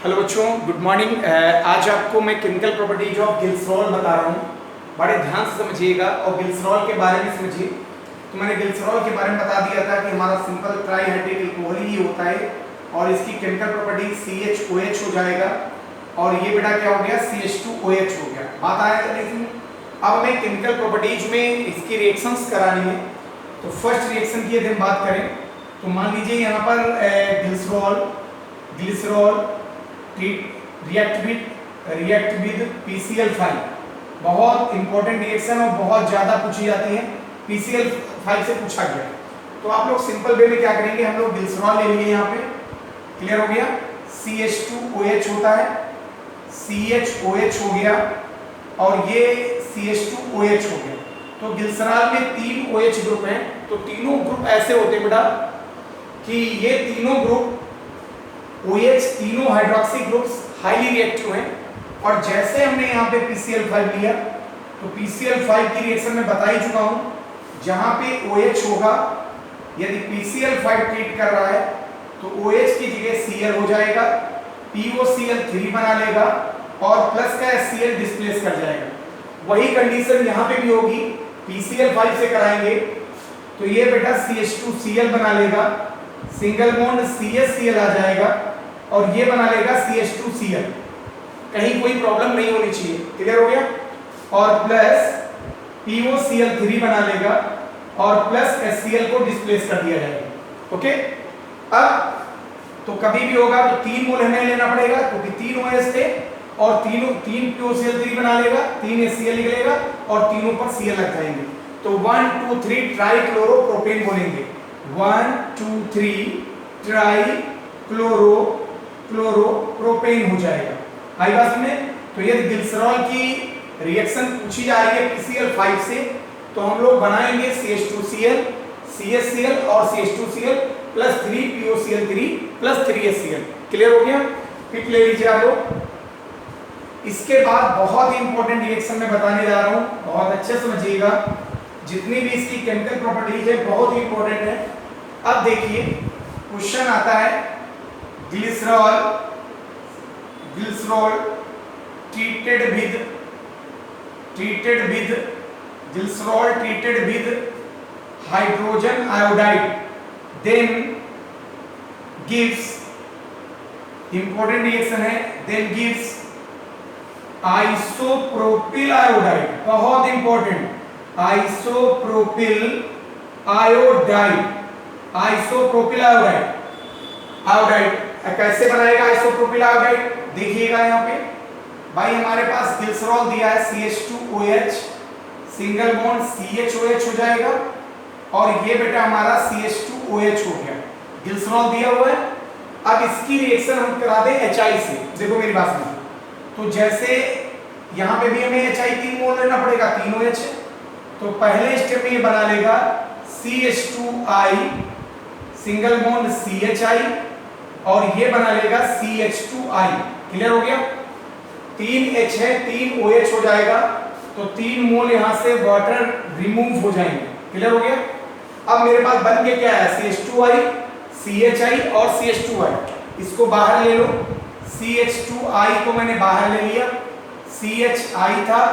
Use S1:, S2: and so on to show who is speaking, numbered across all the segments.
S1: Hello बच्चों, good morning. आज आपको मैं केमिकल प्रॉपर्टीज ऑफ ग्लिसरॉल बता रहा हूँ। बड़े ध्यान से समझिएगा और ग्लिसरॉल के बारे में समझिए। तो मैंने ग्लिसरॉल के बारे में बता दिया था कि हमारा सिंपल ट्राईहाइड्रिक अल्कोहल ही होता है और इसकी केमिकल प्रॉपर्टी CHOH हो जाएगा और ये बेटा क्या हो गया, CH2OH हो गया। बात आया था इसमें। अब हमें केमिकल प्रॉपर्टीज में इसकी रिएक्शंस करानी है। तो फर्स्ट रिएक्शन की यदि हम बात करें तो मान लीजिए यहाँ पर ग्लिसरॉल रिएक्ट विद PCl5। बहुत इंपॉर्टेंट रिएक्शन और बहुत ज्यादा पूछी जाती है, PCl5 से पूछा गया। तो आप लोग सिंपल वे में क्या करेंगे, हम लोग ग्लिसरॉल ले लेंगे। यहाँ पे क्लियर हो गया, CH2OH होता है, CHOH हो गया और ये CH2OH हो गया। तो ग्लिसरॉल में 3 OH ग्रुप हैं। तो तीनों ग्रुप ऐसे होते हैं बेटा कि ये तीनों ग्रुप OH, तीनों हाइड्रोक्सी ग्रुप्स हाईली रिएक्टिव हैं। और जैसे हमने यहाँ पे PCl5 लिया तो PCl5 की रिएक्शन में बता ही चुका हूँ, जहाँ पे OH होगा यदि PCl5 ट्रीट कर रहा है तो OH की जगह Cl हो जाएगा, POCl3 बना लेगा और प्लस का HCl डिस्प्लेस कर जाएगा। वही कंडीशन यहाँ पे भी होगी, PCl5 से कराएंगे तो ये बेटा CH2Cl बना लेगा, सिंगल बॉन्ड CHCl आ जाएगा और ये बना लेगा CH2Cl। कहीं कोई प्रॉब्लम नहीं होनी चाहिए। क्लियर हो गया। और प्लस POCl3 बना लेगा और प्लस HCl को डिस्प्लेस कर दिया जाएगा। ओके। अब तो कभी भी होगा तो 3 मोल हमें लेना पड़ेगा क्योंकि 3 OH थे और तीन POCl3 बना लेगा, 3 HCl निकलेगा और तीनों पर Cl लग जाएंगे। तो 1 2 3 ट्राइक्लोरोप्रोपेन बोलेंगे। 1 2 3 ट्राइक्लोरोप्रोपेन हो जाएगा। आई बात में। तो यदि ग्लिसरॉल की रिएक्शन पूछी जा रही है PCl5 से तो हम लोग बनाएंगे CH2Cl, CHCl और CH2Cl plus 3 POCl3 plus 3 HCl। Clear हो गया। पिक ले लीजिए आप लोग। इसके बाद बहुत ही इंपॉर्टेंट रिएक्शन में बताने जा रहा हूँ, बहुत अच्छे से समझिएगा। जितनी भी इसकी केमिकल प्रॉपर्टीज है बहुत ही इंपॉर्टेंट है। अब देखिए क्वेश्चन आता है, glycerol treated with hydrogen iodide then gives, important reaction है, देन गिव्स आइसोप्रोपिल आयोडाइड। बहुत इंपॉर्टेंट, आइसोप्रोपिल आयोडाइड। कैसे बनाएगा आइसोप्रोपिल आयोडाइड, देखिएगा यहाँ पे भाई हमारे पास ग्लिसरॉल दिया है CH2OH, सिंगल बॉन्ड CHOH हो जाएगा और ये बेटा हमारा CH2OH हो गया। ग्लिसरॉल दिया हुआ है। अब इसकी रिएक्शन हम करा दें HI से। देखो मेरी बात सुनो। तो जैसे यहाँ पे भी हमें HI 3 मोल लेना पड़ेगा, 3 OH। तो पहले स्टेप में ये बना लेगा CH2I, सिंगल बॉन्ड CHI और ये बना लेगा CH2I। क्लियर हो गया। 3 H है, 3 OH हो जाएगा तो 3 मोल यहाँ से वाटर रिमूव हो जाएंगे। क्लियर हो गया। अब मेरे पास बन के क्या है, CH2I, CHI और CH2I। इसको बाहर ले लो। CH2I को मैंने बाहर ले लिया, CHI था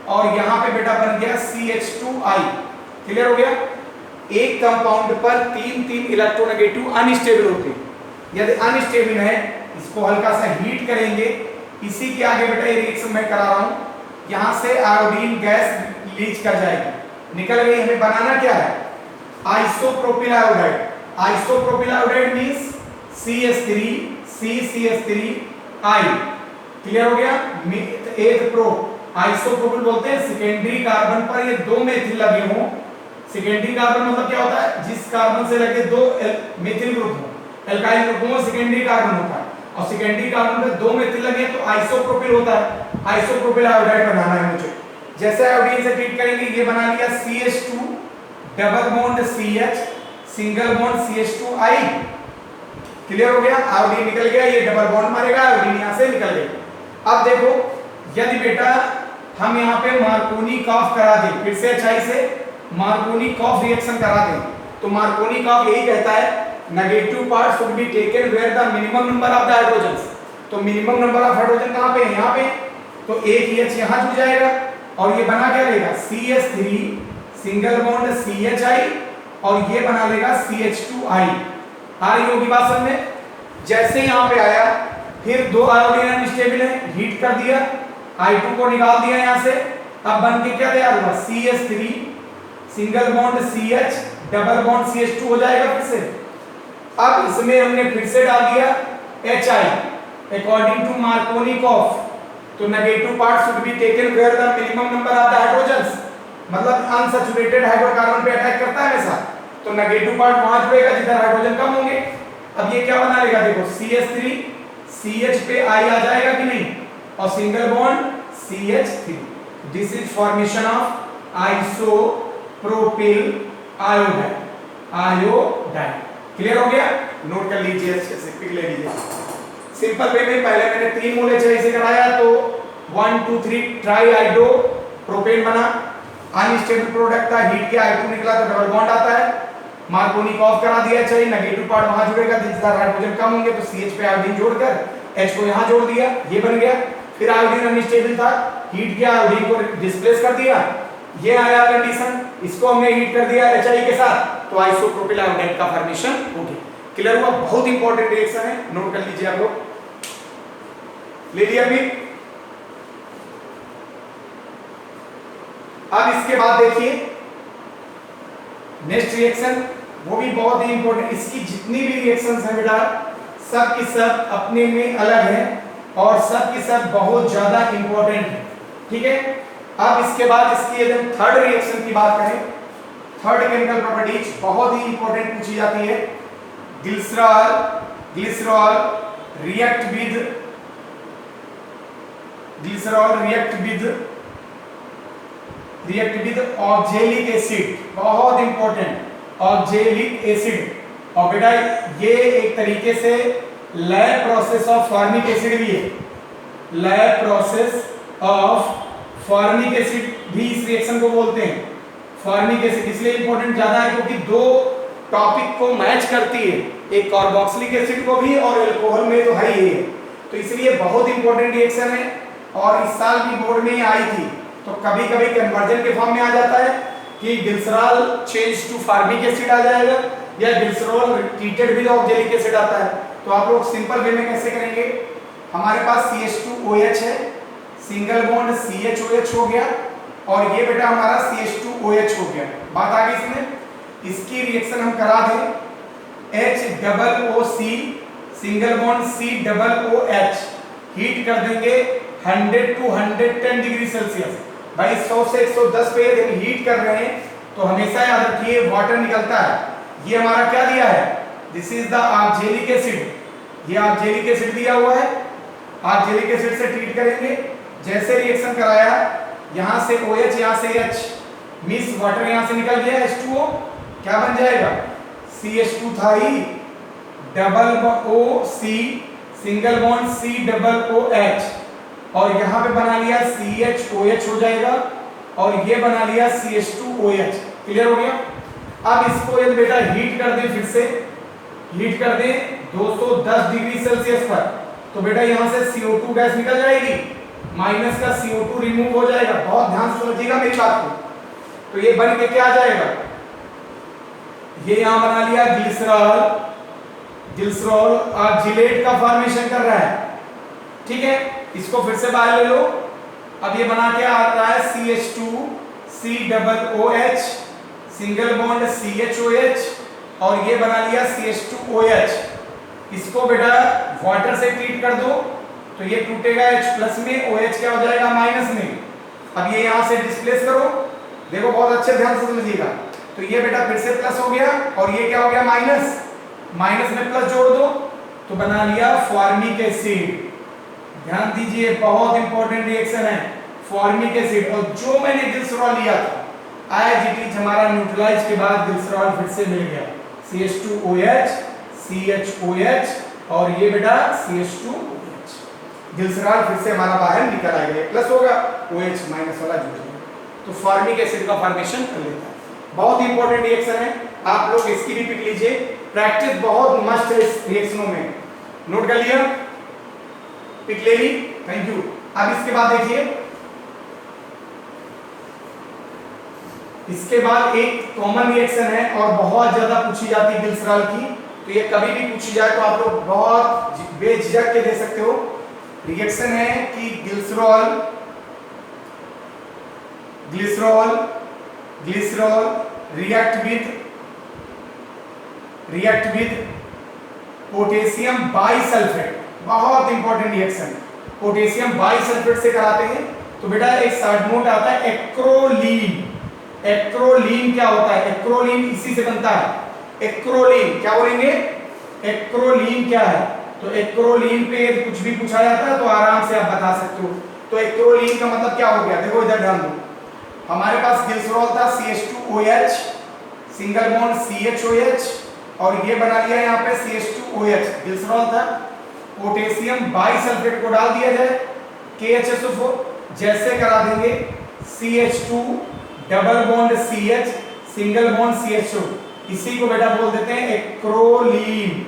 S1: और यहाँ पे बेटा बन गया CH2I। क्लियर हो गया। एक कंपाउंड पर 3 इलेक्ट्रोनेगेटिव अनस्टेबल होते हैं। यदि अनस्टेबल है इसको हल्का सा हीट करेंगे। इसी के आगे बेटा ये रिएक्शन मैं करा रहा हूँ, यहाँ से आयोडीन गैस लीच कर जाएगी, निकल गई। हमें बनाना क्या है, isopropyl iodide. Isopropyl iodide means CH3 CCH3I। Clear हो गया। एक प्रो आइसोप्रोपिल बोलते हैं सेकेंडरी कार्बन पर ये 2 मेथिल लगे हों। सेकेंडरी कार्बन मतलब क्या होता है, जिस कार्बन से लगे 2 मेथिल ग्रुप हो, एल्काइल ग्रुप हो, सेकेंडरी कार्बन होता है। और सेकेंडरी कार्बन पे 2 मेथिल लगे तो आइसोप्रोपिल होता है। आइसोप्रोपिल आयोडाइड बनाना है मुझे। जैसे आयोडीन से ट्रीट करेंगे, ये बना लिया CH2 double bond CH, single bond CH2I। Clear हो गया। आयोडीन निकल गया, ये डबल बॉन्ड मारेगा, आयोडीन यहाँ से निकल गई। अब देखो यदि बेटा हम यहाँ पे मार्कोनी-कॉफ करा दें, फिर से HI से मार्कोनी-कॉफ रिएक्शन करा दें तो मार्कोनी-कॉफ यही कहता है negative part should be taken where the minimum number of the hydrogens, तो मिनिमम नंबर ऑफ हाइड्रोजन कहाँ पे है, यहाँ पे। तो एक H यहाँ जुड़ जाएगा और ये बना क्या लेगा CH3 सिंगल बॉन्ड CHI और ये बना लेगा CH2I। आ रही होगी बात समझ में। जैसे यहाँ पे आया फिर दो आयोडीन अनस्टेबल है, हीट कर दिया, I2 को निकाल दिया यहाँ से। अब बन के क्या तैयार हुआ CH3 single bond CH double bond CH2 हो जाएगा फिर से। अब इसमें हमने फिर से डाल दिया HI अकॉर्डिंग टू मार्कोनिकॉफ। तो negative part should be taken where the minimum number of the hydrogens, मतलब अनसैचुरेटेड हाइड्रोकार्बन पे अटैक करता है हमेशा, तो नेगेटिव पार्ट वहां जुड़ेगा जिधर हाइड्रोजन कम होंगे। अब ये क्या बना लेगा देखो CH3 CH पे I आ जाएगा कि नहीं और single bond CH3। This is formation of isopropyl iodine. Iodine clear हो गया, नोट कर लीजिए अच्छे से, पिक ले लीजिए। सिंपल वे में पहले मैंने 3 मोल HI से कराया तो 1 2 3 ट्राई आइडो प्रोपेन बना, अनस्टेबल प्रोडक्ट था, हीट के I2 निकला तो डबल बॉन्ड आता है। मार्कोनिकॉफ करा दिया चाहिए, नेगेटिव पार्ट वहां जुड़ेगा जिधर हाइड्रोजन कम होंगे, तो CH पे आयोडीन जोड़कर H को यहां जोड़ दिया, ये बन गया। फिर आयोडीन अनस्टेबल था, हीट किया, आयोडीन को डिस्प्लेस कर दिया, ये आया कंडीशन, इसको हमने हीट कर दिया HI के साथ, तो आइसोप्रोपिल आयोडाइड का फॉर्मेशन हो गया। क्लियर हुआ, बहुत इंपॉर्टेंट रिएक्शन है, नोट कर लीजिए आप लोग। ले लिया अभी। अब इसके बाद देखिए नेक्स्ट रिएक्शन, वो भी बहुत ही इंपॉर्टेंट। इसकी जितनी भी रिएक्शंस हैं बेटा सब की सब अपने में अलग है और सब की सब बहुत ज्यादा इंपॉर्टेंट है, ठीक है। अब इसके बाद इसकी यदि थर्ड रिएक्शन की बात करें, थर्ड केमिकल प्रॉपर्टीज बहुत ही इंपॉर्टेंट पूछी जाती है। Glycerol glycerol react with glycerol react with oxalic acid, बहुत इंपॉर्टेंट ऑक्जेलिक एसिड। और बेटा ये एक तरीके से lab process of formic acid भी है, lab process of formic acid भी इस रिएक्शन को बोलते हैं। फॉर्मिक एसिड इसलिए इंपॉर्टेंट ज्यादा है क्योंकि दो टॉपिक को मैच करती है, एक कार्बोक्सिलिक एसिड को भी और अल्कोहल में तो है ही है, तो इसलिए बहुत इंपॉर्टेंट रिएक्शन है। और इस साल भी बोर्ड में आई थी, तो कभी कभी कन्वर्जन के फॉर्म में आ जाता है कि glycerol change to formic acid आ जाएगा या glycerol treated with oxalic acid आता है। तो आप लोग सिंपल वे में कैसे करेंगे, हमारे पास CH2OH है, सिंगल बॉन्ड CHOH हो गया और ये बेटा हमारा CH2OH हो गया। बात आ गई इसमें, इसकी रिएक्शन हम करा दें HOOC single bond COOH, heat कर देंगे 100 to 110 डिग्री सेल्सियस। भाई 100 से 110 पे यदि हीट कर रहे हैं तो हमेशा याद रखिए वाटर निकलता है। ये हमारा क्या दिया है, this is the oxalic acid, ये ऑक्जेलिक एसिड दिया हुआ है, ऑक्जेलिक एसिड से ट्रीट करेंगे। जैसे रिएक्शन कराया, यहाँ से OH यहाँ से H, मिस वाटर यहाँ से निकल गया H2O, क्या बन जाएगा CH2 था ही, double OC single bond COOH और यहाँ पे बना लिया CHOH हो जाएगा और ये बना लिया CH2OH। क्लियर हो गया। अब इसको यदि बेटा हीट कर दें, फिर से हीट कर दें 210 डिग्री सेल्सियस पर, तो बेटा यहाँ से CO2 गैस निकल जाएगी, माइनस का CO2 रिमूव हो जाएगा। बहुत ध्यान से समझिएगा मेरी बात को। तो ये बन के क्या आ जाएगा, ये यहाँ बना लिया ग्लिसरॉल, ग्लिसरॉल ऑक्जिलेट का फॉर्मेशन कर रहा है, ठीक है। इसको फिर से बाहर ले लो। अब ये बना के आ रहा है CH2 COOH single bond CHOH और ये बना लिया CH2OH। इसको बेटा वाटर से ट्रीट कर दो तो ये टूटेगा H प्लस में, OH क्या हो जाएगा माइनस में। अब ये यहाँ से डिस्प्लेस करो, देखो बहुत अच्छे ध्यान से समझिएगा। तो ये बेटा फिर से प्लस हो गया और ये क्या हो गया माइनस, माइनस में प्लस जोड़ दो तो बना लिया फॉर्मिक एसिड। ध्यान दीजिए बहुत इंपॉर्टेंट रिएक्शन है फॉर्मिक एसिड। और जो मैंने ग्लिसरॉल लिया था एज इट इज हमारा न्यूट्रलाइज के बाद ग्लिसरॉल फिर से मिल गया CH2OH CHOH और ये बेटा CH2OH। ग्लिसरॉल फिर से हमारा बाहर निकल आएगा, प्लस होगा OH माइनस वाला जुड़ जाएगा, तो फॉर्मिक एसिड का फॉर्मेशन कर लेता है। बहुत इंपॉर्टेंट रिएक्शन है, आप लोग इसकी भी पिक लीजिए, प्रैक्टिस बहुत मस्ट है इस रिएक्शनों में। नोट कर लिया। पिक ले ली, थैंक यू। अब इसके बाद देखिए, इसके बाद एक कॉमन रिएक्शन है और बहुत ज्यादा पूछी जाती है ग्लिसरॉल की, तो ये कभी भी पूछी जाए तो आप लोग बहुत बेझिझक के दे सकते हो। रिएक्शन है कि glycerol react with potassium bisulphate, बहुत इंपॉर्टेंट रिएक्शन, पोटेशियम बाइसल्फेट से कराते हैं। तो बेटा एक शॉर्ट नोट आता है एक्रोलीन। एक्रोलीन क्या होता है? एक्रोलीन इसी से बनता है। एक्रोलीन क्या बोलेंगे? एक्रोलीन क्या है? तो एक्रोलीन पे कुछ भी पूछा जाता है तो आराम से आप बता सकते हो। तो एक्रोलीन का मतलब क्या हो गया? देखो इधर ध्यान दो, हमारे पास ग्लिसरॉल था CH2OH, सिंगल बॉन्ड CHOH, और ये बना लिया यहाँ पे CH2OH, ग्लिसरॉल था। पोटेशियम बाइसल्फेट को डाल दिया जाए, KHSO4, जैसे करा देंगे CH2 double bond CH, single bond CHO, इसी को बेटा बोल देते हैं एक्रोलीन।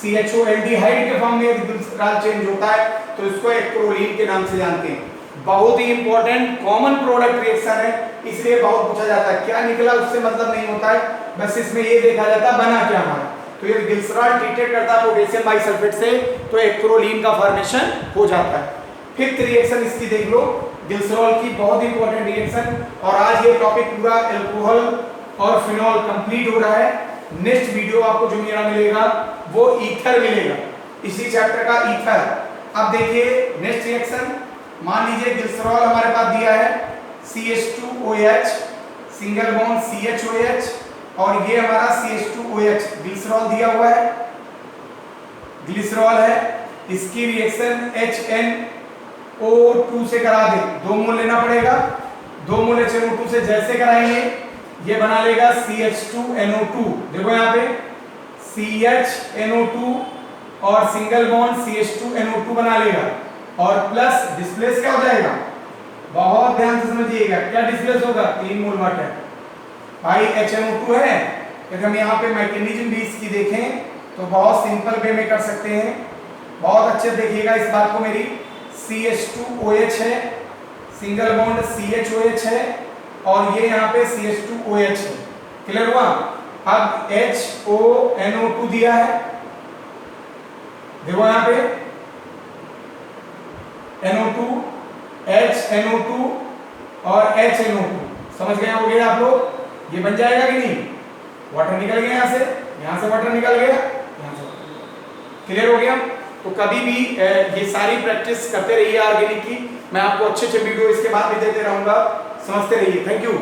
S1: CHO एल्डिहाइड के फॉर्म में ग्लिसरॉल चेंज होता है तो इसको एक्रोलीन के नाम से जानते हैं। बहुत ही इंपॉर्टेंट कॉमन प्रोडक्ट रिएक्शन है, इसलिए बहुत पूछा जाता है। क्या निकला उससे मतलब नहीं होता है, बस इसमें ये देखा जाता है बना क्या हमारा। तो ये ग्लिसरॉल ट्रीटेड करता है पोटेशियम बाइसल्फेट से, तो एक्रोलीन का फॉर्मेशन हो जाता है। फिफ्थ रिएक्शन इसकी देख लो, ग्लिसरॉल की बहुत इंपॉर्टेंट रिएक्शन। और आज ये टॉपिक पूरा अल्कोहल और फिनॉल कंप्लीट हो रहा है। नेक्स्ट वीडियो आपको जो मेरा मिलेगा वो ईथर मिलेगा, इसी चैप्टर का ईथर। अब देखिए नेक्स्ट रिएक्शन, मान लीजिए ग्लिसरॉल हमारे पास दिया है CH2OH, सिंगल बॉन्ड CHOH, और ये हमारा CH2OH ग्लिसरॉल दिया हुआ है, ग्लिसरॉल है। इसकी रिएक्शन HNO2 से करा दे, 2 मोल लेना पड़ेगा। 2 मोल HNO2 से जैसे कराएंगे ये बना लेगा CH2NO2, देखो यहाँ पे CHNO2 और सिंगल बॉन्ड CH2NO2 बना लेगा, और प्लस डिस्प्लेस क्या हो जाएगा? बहुत ध्यान से समझिएगा, क्या डिस्प्लेस होगा? 3 मोल वाटर। भाई HNO2 है, यदि हम यहाँ पे मैकेनिज्म भी इसकी देखें तो बहुत सिंपल वे में कर सकते हैं। बहुत अच्छे देखिएगा इस बात को मेरी, CH2OH है, सिंगल बॉन्ड CHOH है, और ये यहाँ पे CH2OH है। क्लियर हुआ? अब HONO2 दिया है, देखो यहाँ पे NO2, HNO2 और HNO2, समझ गए होंगे आप लोग? ये बन जाएगा कि नहीं? वाटर निकल गया यहाँ से वाटर निकल गया, यहाँ से। क्लियर हो गया? तो कभी भी ये सारी प्रैक्टिस करते रहिए ऑर्गेनिक की। मैं आपको अच्छे वीडियो इसके बाद भी देते रहूंगा, समझते रहिए। Thank you.